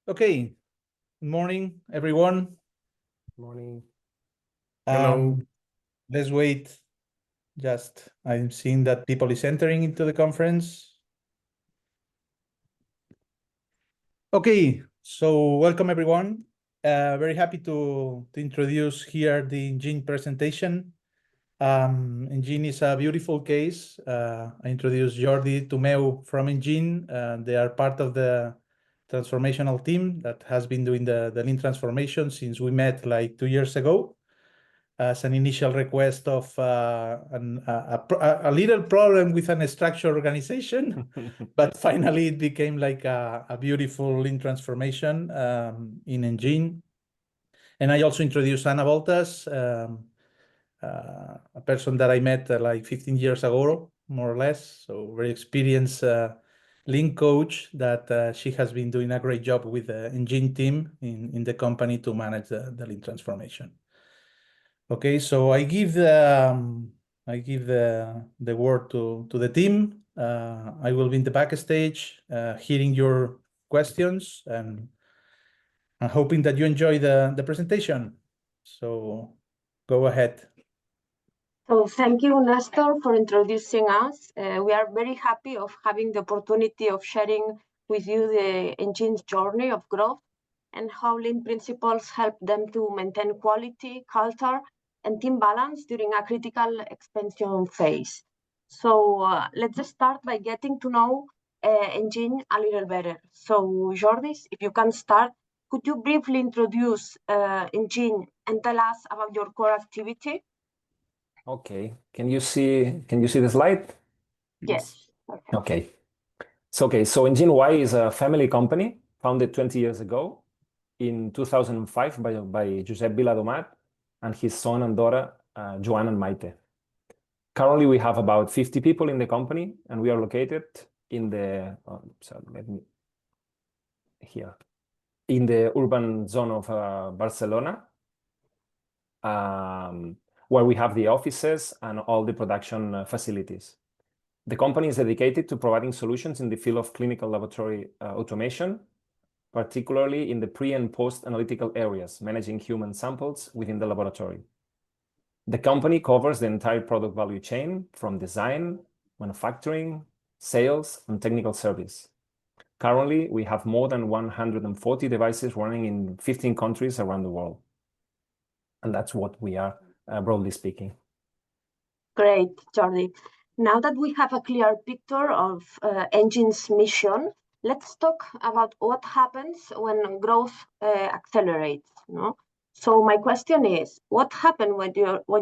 Okay, good morning, everyone. Morning. Hello. Let's wait. I'm seeing that people is entering into the conference. Okay, so welcome everyone. Very happy to introduce here the NGNY presentation. NGNY is a beautiful case. I introduced Jordi Tomeu from NGNY. They are part of the transformational team that has been doing the lean transformation since we met like 2 years ago, as an initial request of a little problem with an structured organization, but finally it became like a beautiful lean transformation in NGNY. And I also introduced Ana Voltas, a person that I met like 15 years ago, more or less. So very experienced lean coach that she has been doing a great job with the NGNY team in the company to manage the lean transformation. Okay, so I give the word to the team. I will be in the backstage, hearing your questions and hoping that you enjoy the presentation. So go ahead. So thank you, Nestor, for introducing us. We are very happy of having the opportunity of sharing with you the NGNY's journey of growth and how lean principles help them to maintain quality, culture, and team balance during a critical expansion phase. So let's just start by getting to know NGNY a little better. So Jordi, if you can start, could you briefly introduce NGNY and tell us about your core activity? Okay. Can you see the slide? Yes. Okay. So NGNY is a family company founded 20 years ago in 2005 by Josep Viladomat and his son and daughter, Joan and Maite. Currently, we have about 50 people in the company, and we are located in the in the urban zone of Barcelona, where we have the offices and all the production facilities. The company is dedicated to providing solutions in the field of clinical laboratory automation, particularly in the pre and post-analytical areas, managing human samples within the laboratory. The company covers the entire product value chain from design, manufacturing, sales, and technical service. Currently, we have more than 140 devices running in 15 countries around the world. And that's what we are, broadly speaking. Great, Jordi. Now that we have a clear picture of NGNY's mission, let's talk about what happens when growth accelerates. No? So my question is, what happened when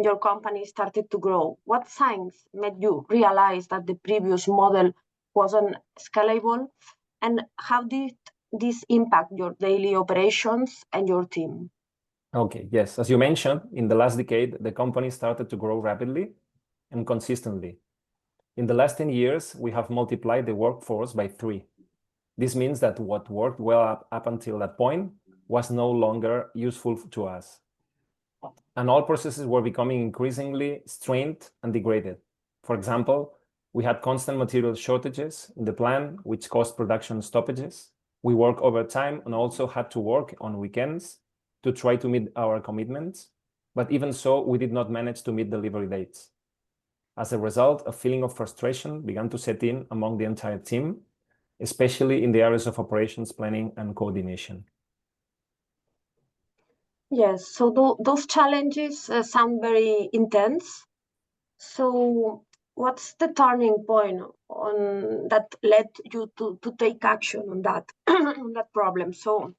your company started to grow? What signs made you realize that the previous model wasn't scalable? And how did this impact your daily operations and your team? Okay, yes. As you mentioned, in the last decade, the company started to grow rapidly and consistently. In the last 10 years, we have multiplied the workforce by 3. This means that what worked well up until that point was no longer useful to us. And all processes were becoming increasingly strained and degraded. For example, we had constant material shortages in the plant, which caused production stoppages. We worked overtime and also had to work on weekends to try to meet our commitments. But even so, we did not manage to meet delivery dates. As a result, a feeling of frustration began to set in among the entire team, especially in the areas of operations planning and coordination. Yes, so those challenges sound very intense. So what's the turning point that led you to take action on that on that problem? So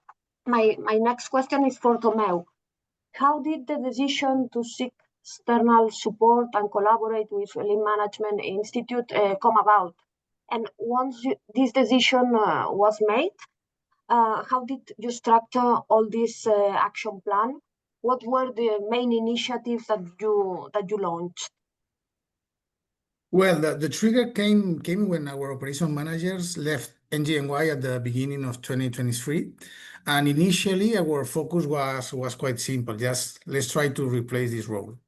my next question is for Tomeu. How did the decision to seek external support and collaborate with Lean Management Institute come about? And once this decision was made, how did you structure all this action plan? What were the main initiatives that you launched? Well, the trigger came when our operation managers left NGNY at the beginning of 2023. And initially, our focus was quite simple. Just let's try to replace this role.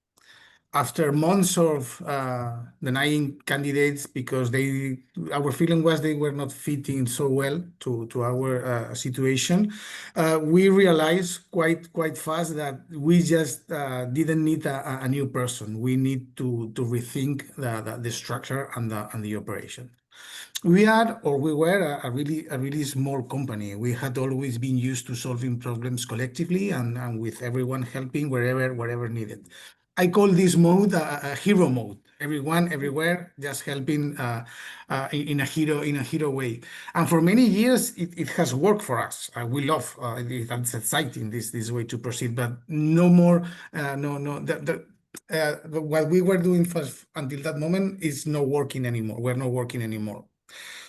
after months of denying candidates because our feeling was they were not fitting so well to our situation, we realized quite fast that we just didn't need a new person. We need to rethink the structure and the operation. We were a really small company. We had always been used to solving problems collectively and with everyone helping wherever needed. I call this mode a hero mode. Everyone, everywhere, just helping in a hero way. And for many years, it has worked for us. We love that's exciting this way to proceed. But no more. What we were doing first until that moment is not working anymore. We're not working anymore.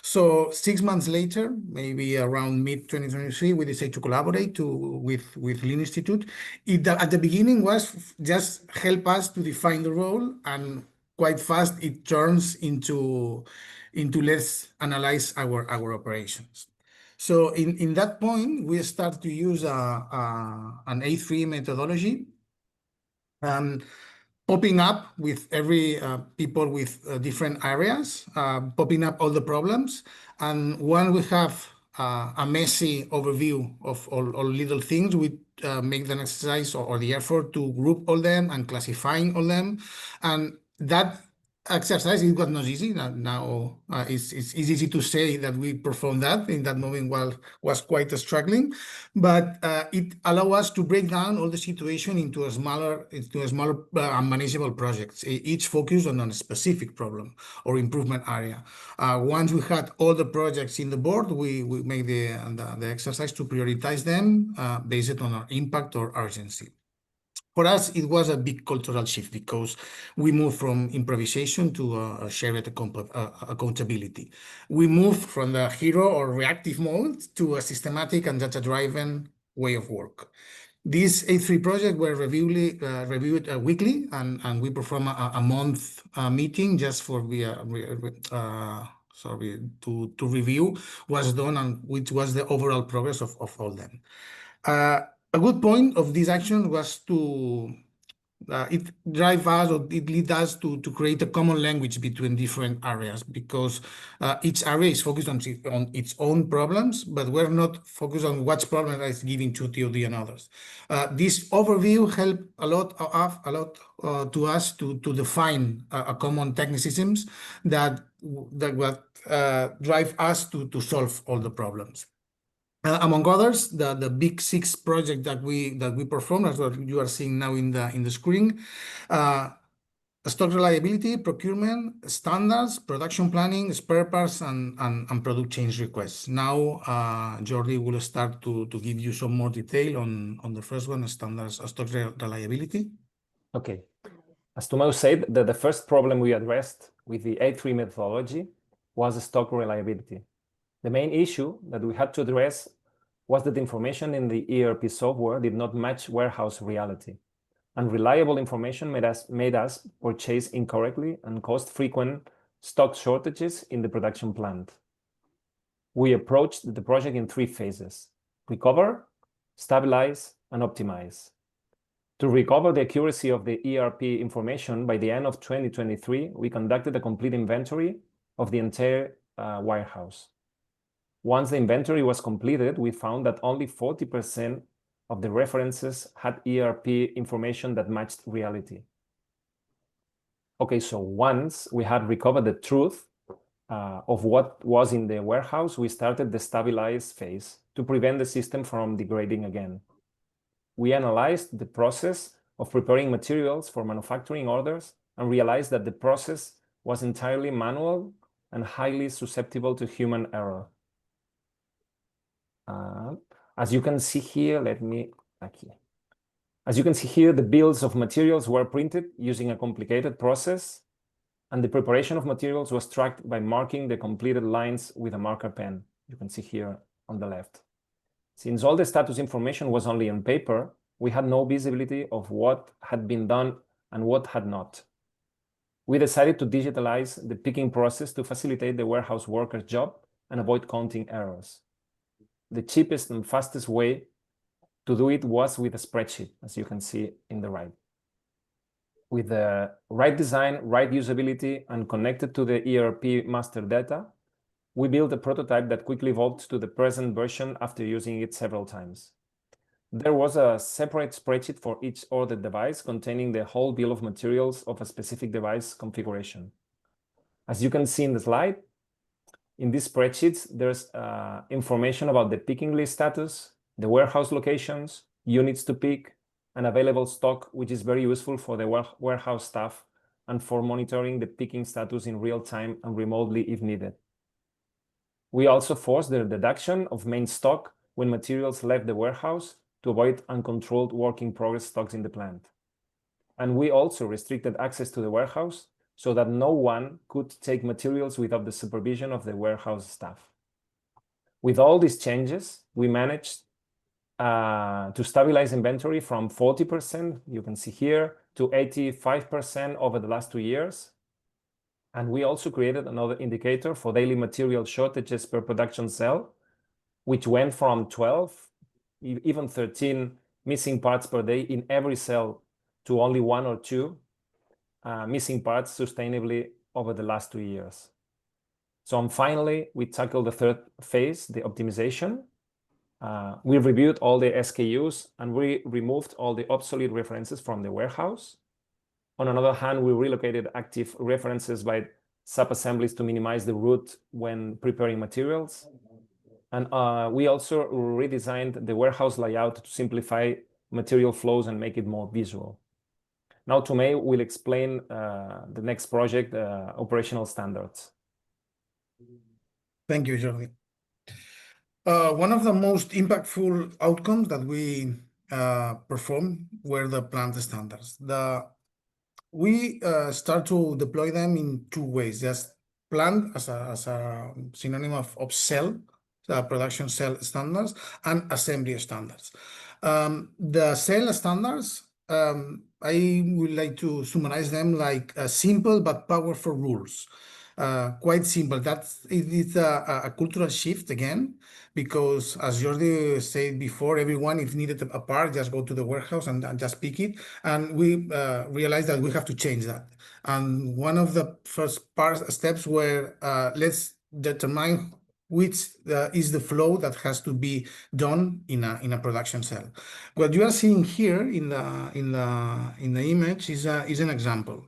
So 6 months later, maybe around mid-2023, we decided to collaborate with Lean Institute. At the beginning was just help us to define the role, and quite fast it turns into let's analyze our operations. So in that point, we start to use an A3 methodology. Popping up with every people with different areas, popping up all the problems. And when we have a messy overview of all little things, we make the exercise or the effort to group all them and classifying all them. And that exercise, it was not easy. Now it's easy to say that we performed that. In that moment was quite struggling, but it allowed us to break down all the situation into a smaller manageable projects, each focused on a specific problem or improvement area. Once we had all the projects in the board, we made the exercise to prioritize them based on our impact or urgency. For us, it was a big cultural shift because we moved from improvisation to a shared accountability. We moved from the hero or reactive mode to a systematic and data-driven way of work. These A3 projects were reviewed weekly, and we perform a month meeting just for to review what's done and which was the overall progress of all them. A good point of this action was to it drive us or it lead us to create a common language between different areas, because each area is focused on its own problems, but we're not focused on what problem is giving to the others. This overview helped a lot to us to define a common technicisms that will drive us to solve all the problems. Among others, the big 6 project that we performed, as what you are seeing now in the screen, stock reliability, procurement, standards, production planning, spare parts, and product change requests. Now, Jordi will start to give you some more detail on the first one, standards, stock reliability. Okay. As Tomeu said, the first problem we addressed with the A3 methodology was stock reliability. The main issue that we had to address was that the information in the ERP software did not match warehouse reality. Unreliable information made us purchase incorrectly and caused frequent stock shortages in the production plant. We approached the project in 3 phases: recover, stabilize, and optimize. To recover the accuracy of the ERP information, by the end of 2023, we conducted a complete inventory of the entire warehouse. Once the inventory was completed, we found that only 40% of the references had ERP information that matched reality. Okay, so once we had recovered the truth of what was in the warehouse, we started the stabilize phase to prevent the system from degrading again. We analyzed the process of preparing materials for manufacturing orders and realized that the process was entirely manual and highly susceptible to human error. As you can see here, As you can see here, the bills of materials were printed using a complicated process, and the preparation of materials was tracked by marking the completed lines with a marker pen. You can see here on the left. Since all the status information was only on paper, we had no visibility of what had been done and what had not. We decided to digitalize the picking process to facilitate the warehouse worker's job and avoid counting errors. The cheapest and fastest way to do it was with a spreadsheet, as you can see in the right. with the right design, right usability, and connected to the ERP master data, we built a prototype that quickly evolved to the present version after using it several times. There was a separate spreadsheet for each ordered device containing the whole bill of materials of a specific device configuration. As you can see in the slide, in these spreadsheets, there's information about the picking list status, the warehouse locations, units to pick, and available stock, which is very useful for the warehouse staff and for monitoring the picking status in real time and remotely if needed. We also forced the deduction of main stock when materials left the warehouse to avoid uncontrolled work in progress stocks in the plant. And we also restricted access to the warehouse so that no one could take materials without the supervision of the warehouse staff. With all these changes, we managed to stabilize inventory from 40%, you can see here, to 85% over the last 2 years. And we also created another indicator for daily material shortages per production cell, which went from 12, even 13 missing parts per day in every cell to only 1 or 2 missing parts sustainably over the last 2 years. So finally, we tackled the third phase, the optimization. We reviewed all the SKUs and we removed all the obsolete references from the warehouse. On another hand, we relocated active references by sub-assemblies to minimize the route when preparing materials. And we also redesigned the warehouse layout to simplify material flows and make it more visual. Now Tomei will explain the next project, operational standards. Thank you, Jordi. One of the most impactful outcomes that we performed were the plant standards. We start to deploy them in 2 ways. Just plant as a synonym of cell, production cell standards, and assembly standards. The cell standards, I would like to summarize them like simple but powerful rules. Quite simple. It is a cultural shift again, because as Jordi said before, everyone, if needed a part, just go to the warehouse and just pick it. And we realized that we have to change that. And one of the first steps were let's determine which is the flow that has to be done in a production cell. What you are seeing here in the image is an example.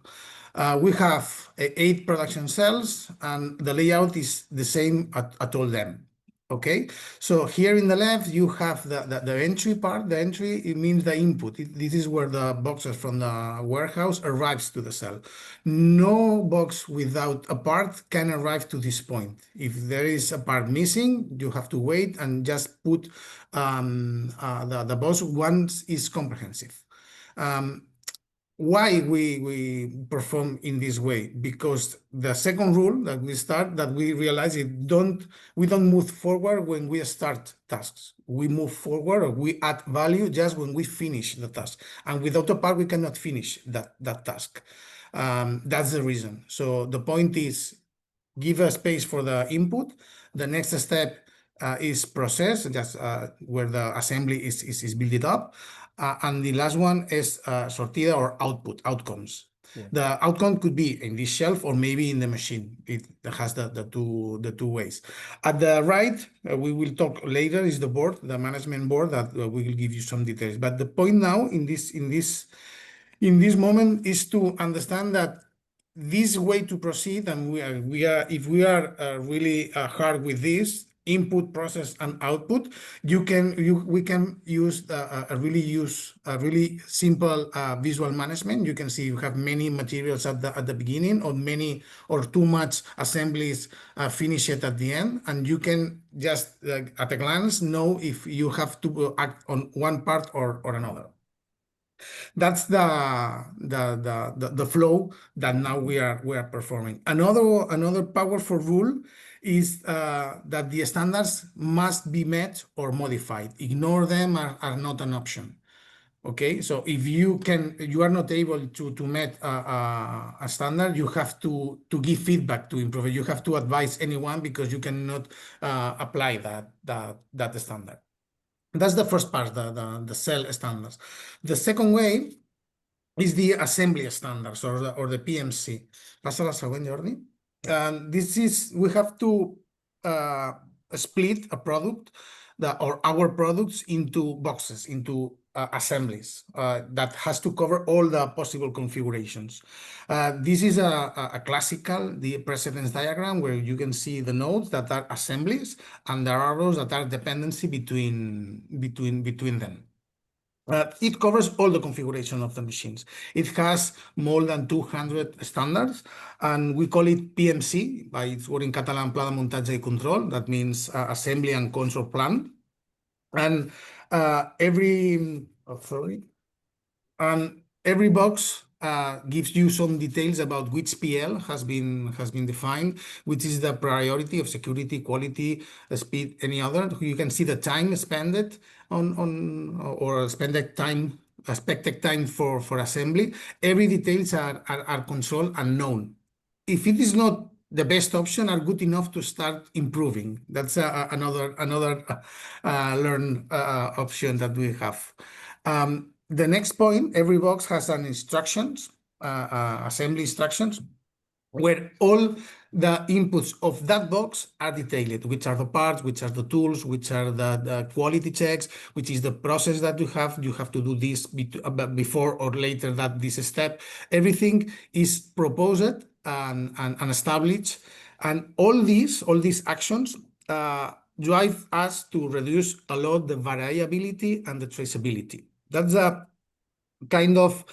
We have 8 production cells, and the layout is the same at all them. Okay, so here in the left you have the entry part. The entry, it means the input. This is where the boxes from the warehouse arrives to the cell. No box without a part can arrive to this point. If there is a part missing, you have to wait and just put the box once is comprehensive. Why we perform in this way? Because the second rule that we realize we don't move forward when we start tasks. We move forward, or we add value just when we finish the task. And without a part, we cannot finish that task. That's the reason. So the point is, give a space for the input. The next step is process, just where the assembly is built up. And the last one is sortida, or outcomes. Yeah. The outcome could be in this shelf or maybe in the machine. It has the two ways. At the right, we will talk later, is the board, the management board, that we will give you some details. But the point now in this moment is to understand that this way to proceed, and if we are really hard with this input, process, and output, we can use a really simple visual management. You can see you have many materials at the beginning, or too much assemblies finish it at the end, and you can just at a glance know if you have to act on one part or another. That's the flow that now we are performing. Another powerful rule is that the standards must be met or modified. Ignore them are not an option. Okay, so if you are not able to meet a standard, you have to give feedback to improve it. You have to advise anyone, because you cannot apply that standard. That's the first part, the cell standards. The second way is the assembly standards or the PMC. Passa la següent, Jordi. And this is, we have to split a product or our products into boxes, into assemblies that has to cover all the possible configurations. This is a classical, the precedence diagram where you can see the nodes that are assemblies and there are arrows that are dependency between them. It covers all the configuration of the machines. It has more than 200 standards, and we call it PMC, by its word in Catalan, Pla de Muntatge i Control. That means assembly and control plan. And every box gives you some details about which PL has been defined, which is the priority of security, quality, speed, any other. You can see the time spent or expected time for assembly. Every details are controlled and known. If it is not the best option, are good enough to start improving. That's another learned option that we have. The next point, every box has an instructions, assembly instructions, where all the inputs of that box are detailed, which are the parts, which are the tools, which are the quality checks, which is the process that you have to do this before or later that this step. Everything is proposed and established, and all these actions drive us to reduce a lot the variability and the traceability. That's a kind of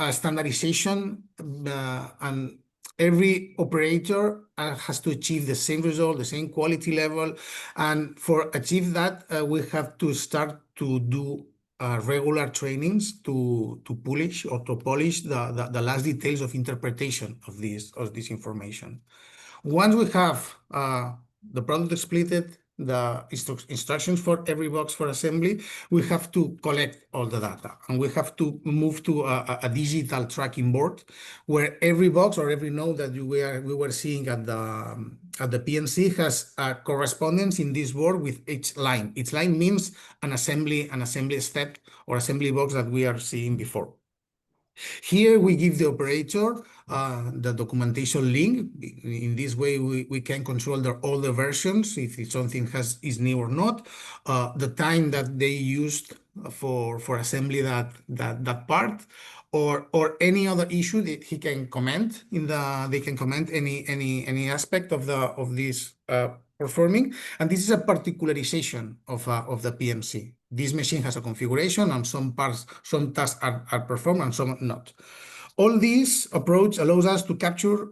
standardization, and every operator has to achieve the same result, the same quality level. And for achieve that, we have to start to do regular trainings to polish the last details of interpretation of this information. Once we have the product splitted, the instructions for every box for assembly, we have to collect all the data, and we have to move to a digital tracking board where every box or every node that we were seeing at the PMC has a correspondence in this board with each line. Each line means an assembly step or assembly box that we are seeing before. Here we give the operator the documentation link. In this way, we can control all the versions, if something is new or not, the time that they used for assembly that part, or any other issue that he can comment they can comment any aspect of this performing. And this is a particularization of the PMC. This machine has a configuration, and some tasks are performed and some not. All this approach allows us to capture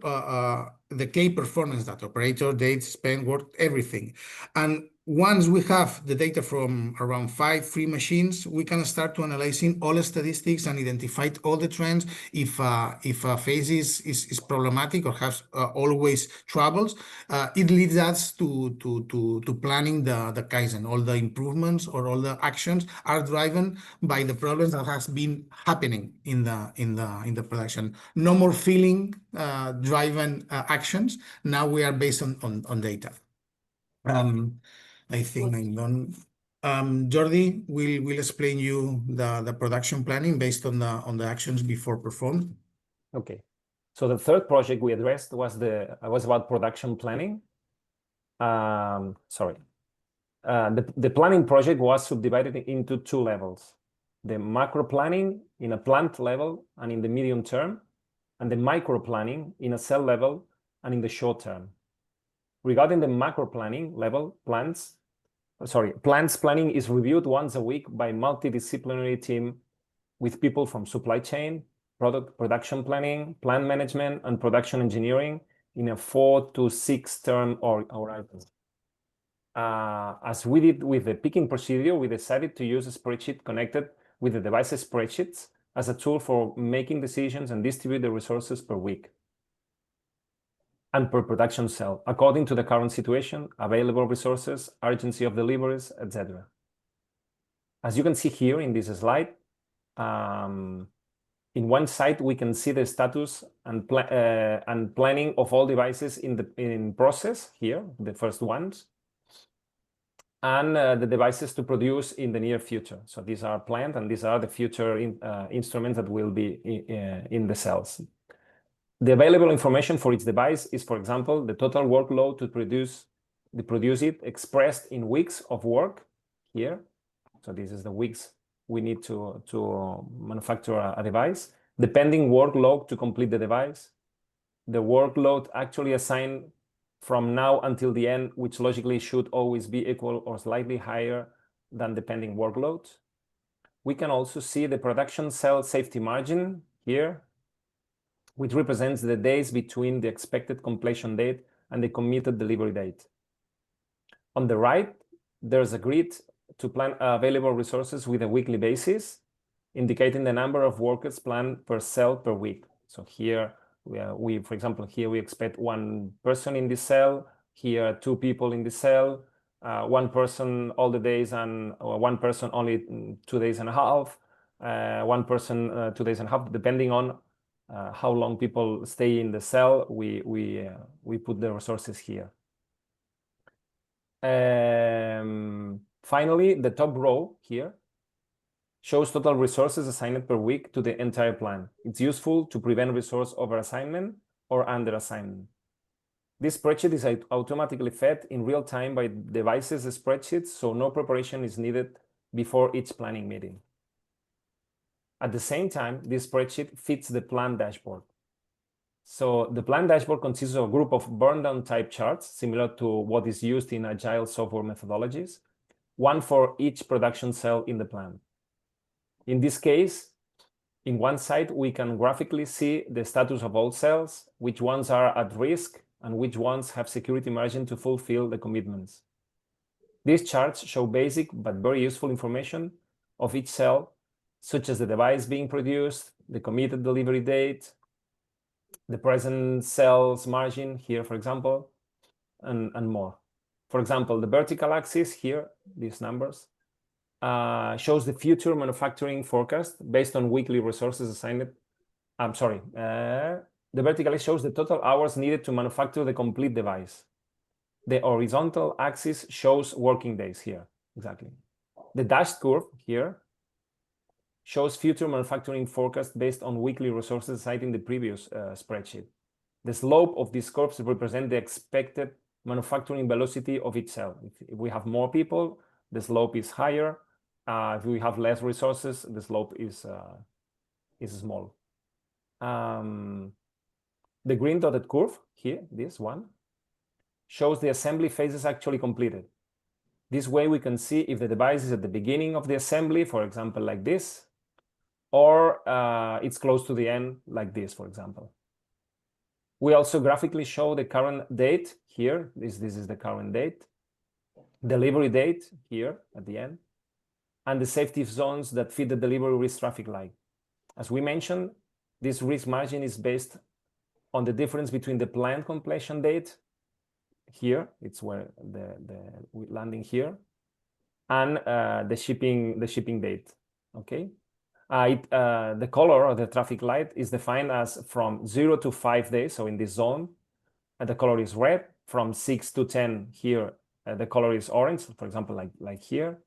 the key performance data, operator, dates, spend, work, everything. And once we have the data from around 3 machines, we can start to analyzing all the statistics and identify all the trends. If a phase is problematic or has always troubles, it leads us to planning the Kaizen. All the improvements or all the actions are driven by the problems that has been happening in the production. No more feeling driven actions. Now we are based on data. I think I'm done. Jordi will explain you the production planning based on the actions before performed. Okay. So the third project we addressed was about production planning. Sorry. The planning project was subdivided into 2 levels: the macro planning in a plant level and in the medium term, and the micro planning in a cell level and in the short term. Regarding the macro planning level, plants planning is reviewed once a week by a multidisciplinary team with people from supply chain, production planning, plant management, and production engineering in a 4 to 6 term horizon. As we did with the picking procedure, we decided to use a spreadsheet connected with the devices spreadsheets as a tool for making decisions and distribute the resources per week and per production cell, according to the current situation, available resources, urgency of deliveries, etc. As you can see here in this slide, in one side we can see the status and planning of all devices in process here, the first ones. and the devices to produce in the near future. So these are planned, and these are the future instruments that will be in the cells. The available information for each device is, for example, the total workload to produce it expressed in weeks of work here. So this is the weeks we need to manufacture a device. The pending workload to complete the device. The workload actually assigned from now until the end, which logically should always be equal or slightly higher than the pending workload. We can also see the production cell safety margin here, which represents the days between the expected completion date and the committed delivery date. On the right, there's a grid to plan available resources with a weekly basis, indicating the number of workers planned per cell per week. So here, for example, here we expect 1 person in this cell, here 2 people in the cell, 1 person all the days, and 1 person only 2 days and a half, 1 person 2 days and a half, depending on how long people stay in the cell. We put the resources here. Finally, the top row here shows total resources assigned per week to the entire plan. It's useful to prevent resource over-assignment or under-assignment. This spreadsheet is automatically fed in real time by devices spreadsheets, so no preparation is needed before each planning meeting. At the same time, this spreadsheet fits the plan dashboard. So the plan dashboard consists of a group of burn-down type charts, similar to what is used in agile software methodologies, 1 for each production cell in the plan. In this case, in one side, we can graphically see the status of all cells, which ones are at risk, and which ones have security margin to fulfill the commitments. These charts show basic but very useful information of each cell, such as the device being produced, the committed delivery date, the present cells margin here, for example, and more. For example, the vertical axis here, these numbers, shows the future manufacturing forecast based on weekly resources assigned. The vertical axis shows the total hours needed to manufacture the complete device. The horizontal axis shows working days here, exactly. The dashed curve here shows future manufacturing forecast based on weekly resources assigned in the previous spreadsheet. The slope of these curves represent the expected manufacturing velocity of each cell. If we have more people, the slope is higher. If we have less resources, the slope is small. The green dotted curve here, this one, shows the assembly phases actually completed. This way we can see if the device is at the beginning of the assembly, for example, like this, or it's close to the end, like this, for example. We also graphically show the current date here. This is the current date, delivery date here at the end, and the safety zones that fit the delivery risk traffic light. As we mentioned, this risk margin is based on the difference between the planned completion date here, it's where the landing here, and the shipping date. Okay, the color of the traffic light is defined as from 0 to 5 days. So in this zone, the color is red. From 6 to 10 here, the color is orange. For example, like here,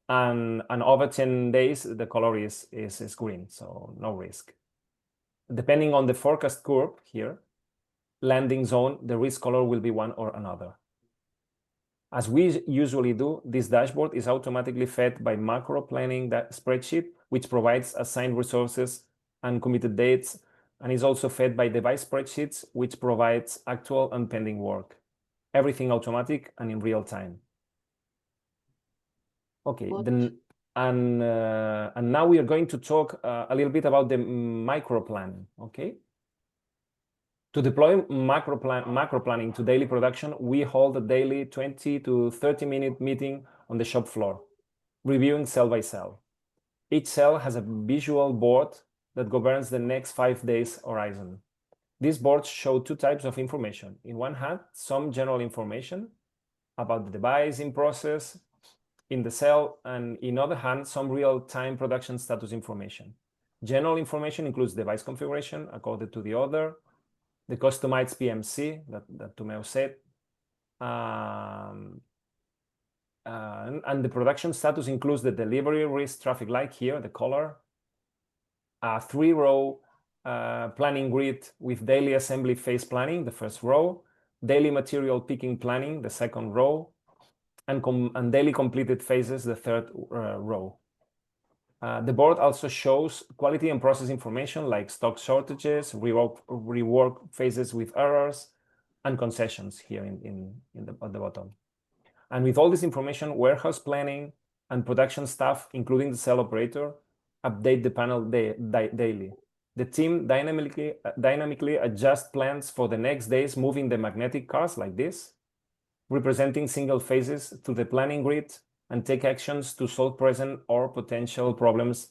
and over 10 days, the color is green. So no risk. Depending on the forecast curve here, landing zone, the risk color will be one or another. As we usually do, this dashboard is automatically fed by macro planning spreadsheet, which provides assigned resources and committed dates, and is also fed by device spreadsheets, which provides actual and pending work. Everything automatic and in real time. Okay, then and now we are going to talk a little bit about the micro planning. Okay. To deploy macro planning to daily production, we hold a daily 20 to 30-minute meeting on the shop floor, reviewing cell by cell. Each cell has a visual board that governs the next 5 days horizon. These boards show 2 types of information. In one hand, some general information about the device in process in the cell, and in other hand, some real-time production status information. General information includes device configuration according to the order, the customized PMC that Tomeo said, And the production status includes the delivery risk traffic light here, the color, a 3-row planning grid with daily assembly phase planning, the first row, daily material picking planning, the second row, and daily completed phases, the third row. The board also shows quality and process information like stock shortages, rework phases with errors, and concessions here at the bottom. And with all this information, warehouse planning and production staff, including the cell operator, update the panel daily. The team dynamically adjust plans for the next days, moving the magnetic cars like this, representing single phases to the planning grid, and take actions to solve present or potential problems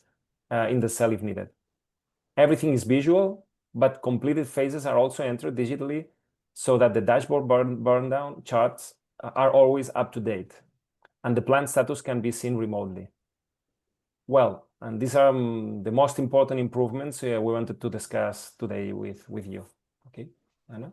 in the cell if needed. Everything is visual, but completed phases are also entered digitally so that the dashboard burn down charts are always up to date, and the plant status can be seen remotely. Well, and these are the most important improvements we wanted to discuss today with you. Okay, Anna?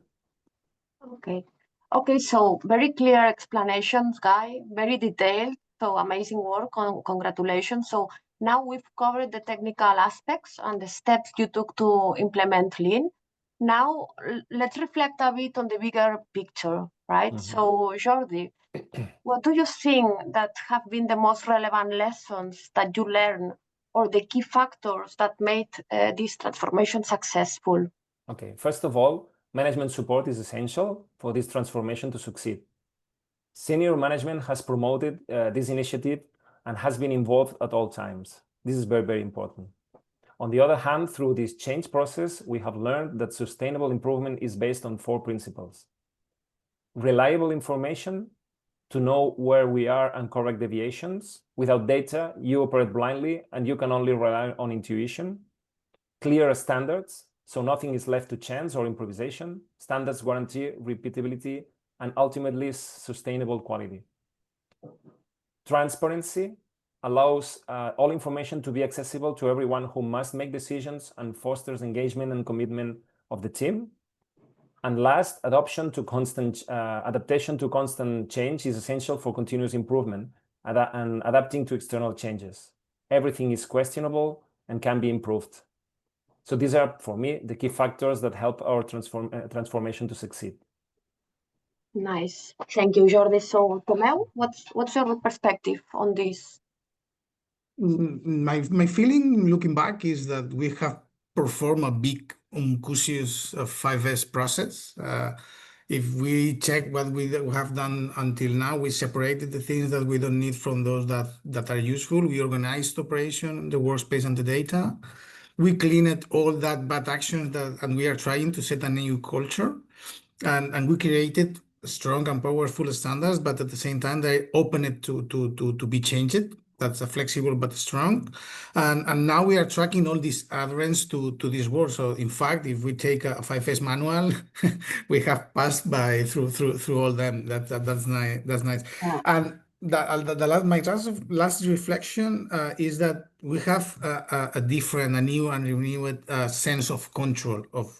Okay, so very clear explanations, Guy, very detailed, so amazing work, congratulations. So now we've covered the technical aspects and the steps you took to implement Lean. Now let's reflect a bit on the bigger picture, right? Mm-hmm. So Jordi, what do you think that have been the most relevant lessons that you learned, or the key factors that made this transformation successful? Okay, first of all, management support is essential for this transformation to succeed. Senior management has promoted this initiative and has been involved at all times. This is very, very important. On the other hand, through this change process, we have learned that sustainable improvement is based on 4 principles. Reliable information to know where we are and correct deviations. Without data, you operate blindly and you can only rely on intuition. Clear standards, so nothing is left to chance or improvisation. Standards guarantee repeatability and ultimately sustainable quality. Transparency allows all information to be accessible to everyone who must make decisions and fosters engagement and commitment of the team. And last, adaptation to constant change is essential for continuous improvement and adapting to external changes. Everything is questionable and can be improved. So these are, for me, the key factors that help our transformation to succeed. Nice. Thank you, Jordi. So, Tomeu, what's your perspective on this? My feeling looking back is that we have performed a big unconscious 5S process. If we check what we have done until now, we separated the things that we don't need from those that are useful. We organized operation, the workspace, and the data. We cleaned all that bad actions and we are trying to set a new culture. And we created strong and powerful standards, but at the same time, they open it to be changed. That's a flexible but strong. And now we are tracking all these adherence to this work. So in fact, if we take a 5S manual, we have passed through all them. That's nice. That's nice. Yeah. And my last reflection is that we have a new and renewed sense of control of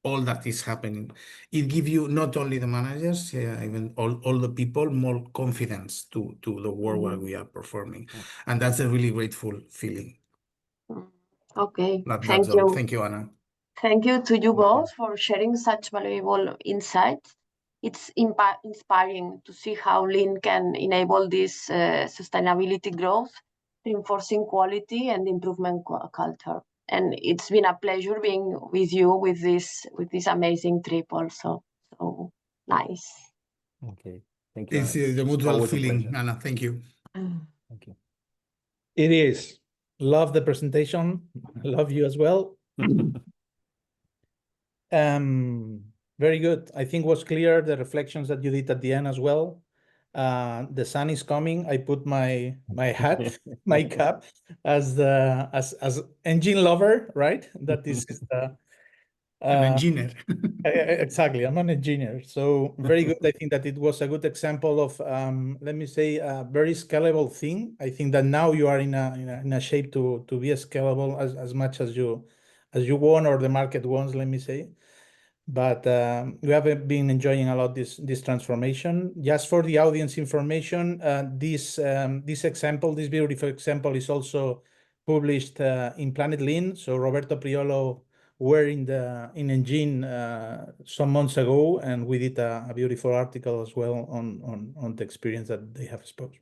all that is happening. It gives you not only the managers, even all the people, more confidence to the work where we are performing. And that's a really grateful feeling. Okay, That's thank all. you. Thank you, Anna. Thank you to you both for sharing such valuable insights. It's inspiring to see how Lean can enable this sustainability growth, reinforcing quality and improvement culture. And it's been a pleasure being with you with this amazing trip also. So nice. Okay, thank you. It's Anna. the mutual Always a feeling, pleasure. Anna. Thank you. Thank you. It is. Love the presentation. Love you as well. Very good. I think was clear the reflections that you did at the end as well. The sun is coming. I put my hat, my cap as engine lover, right? That is An engineer. exactly. I'm an engineer. So very good. I think that it was a good example of let me say a very scalable thing. I think that now you are in a shape to be scalable as much as you want or the market wants, let me say. but we have been enjoying a lot this transformation. Just for the audience information, this example, this beautiful example, is also published in Planet Lean. So Roberto Priolo were in NGNY some months ago, and we did a beautiful article as well on the experience that they have exposed.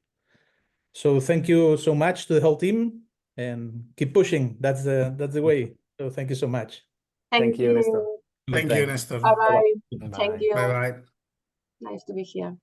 So thank you so much to the whole team, and keep pushing. That's the way. So thank you so much. Thank you, Nestor. Thank you, Nestor. Bye-bye. Bye. Thank you. Bye-bye. Nice to be here.